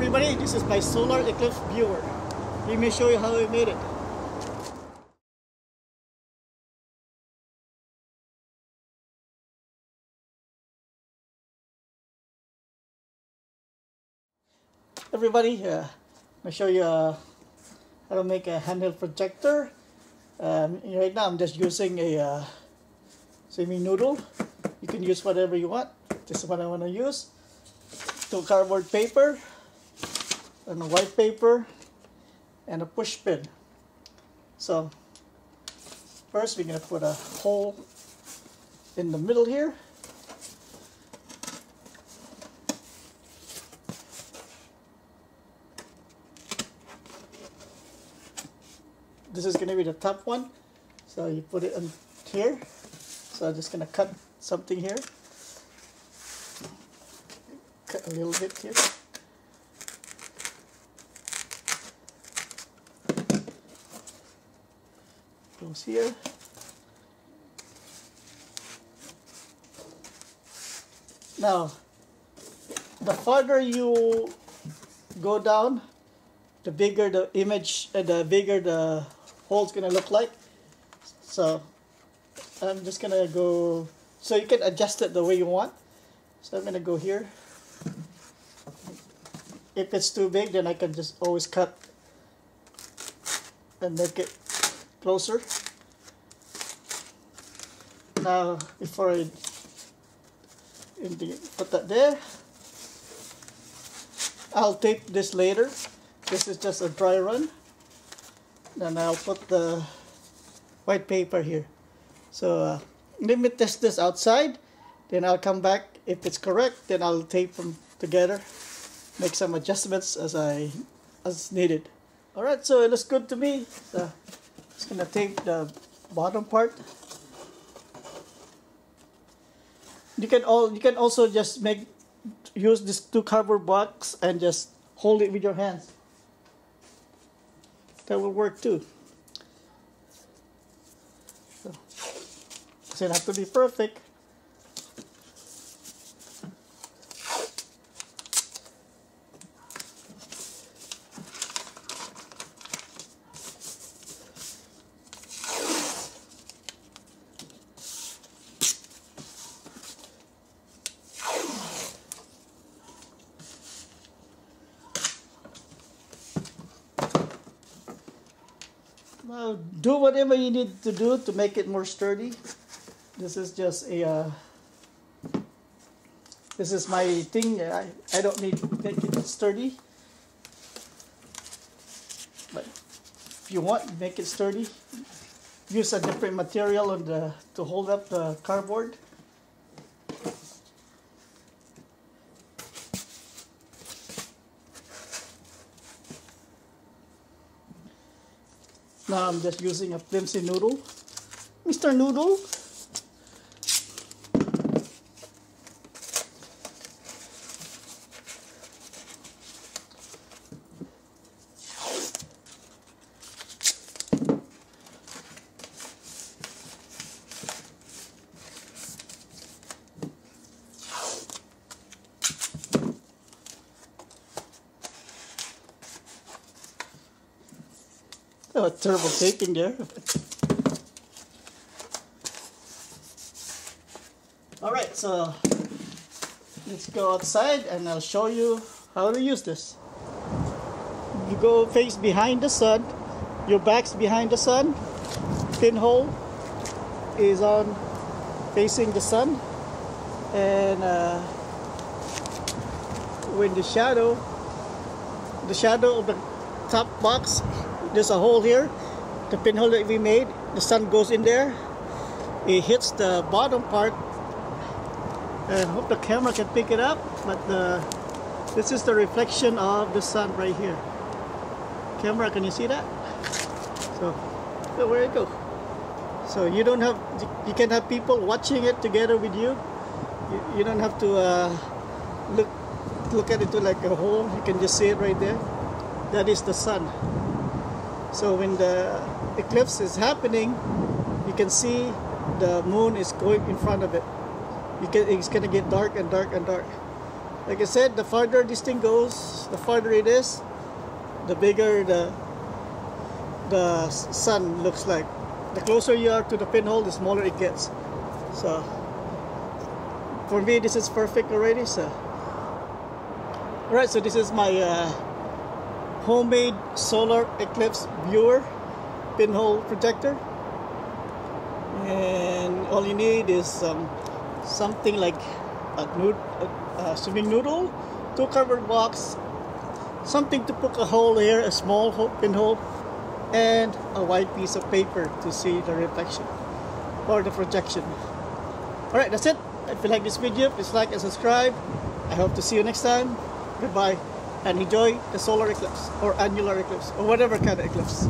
everybody, this is my solar eclipse viewer. Let me show you how I made it. Everybody, I'll show you how to make a handheld projector. Right now I'm just using a semi-noodle. You can use whatever you want. This is what I want to use. 2 cardboard paper, and a white paper, and a push pin. So first we're going to put a hole in the middle here. This is going to be the top one, so you put it on here. So I'm just going to cut something here, cut a little bit here. Goes here. Now, the farther you go down, the bigger the image, the bigger the hole's gonna look like. So I'm just gonna go, so you can adjust it the way you want. So I'm gonna go here. If it's too big, then I can just always cut and make it closer. Now, before I put that there, I'll tape this later. This is just a dry run. Then I'll put the white paper here. So let me test this outside. Then I'll come back. If it's correct, then I'll tape them together. Make some adjustments as needed. All right, so it looks good to me. So just gonna tape the bottom part. You can also just use this 2 cardboard box and just hold it with your hands. That will work too. So, it doesn't have to be perfect. Well, do whatever you need to do to make it more sturdy. This is just a this is my thing. I don't need to make it sturdy, but if you want, make it sturdy. Use a different material on to hold up the cardboard. Now I'm just using a flimsy noodle. Mr. Noodle. Oh, terrible taping there. Alright, so let's go outside and I'll show you how to use this. You go face behind the sun, your back's behind the sun, pinhole is on facing the sun, and when the shadow of the top box, there's a hole here, the pinhole that we made, the sun goes in there, it hits the bottom part. I hope the camera can pick it up, but this is the reflection of the sun right here. Camera, can you see that? So where it go? So you can have people watching it together with you. You don't have to look at it like a hole. You can just see it right there. That is the sun. So when the eclipse is happening, you can see the moon is going in front of it. It's going to get dark and dark and dark. Like I said, the farther this thing goes, the farther it is, the bigger the sun looks like. The closer you are to the pinhole, the smaller it gets. So for me, this is perfect already. So alright, so this is my homemade solar eclipse viewer pinhole projector, and all you need is something like a swimming noodle, 2 cardboard box, something to poke a hole here, a small pinhole, and a white piece of paper to see the reflection or the projection. Alright, that's it. If you like this video, please like and subscribe. I hope to see you next time. Goodbye, and enjoy the solar eclipse or annular eclipse or whatever kind of eclipse.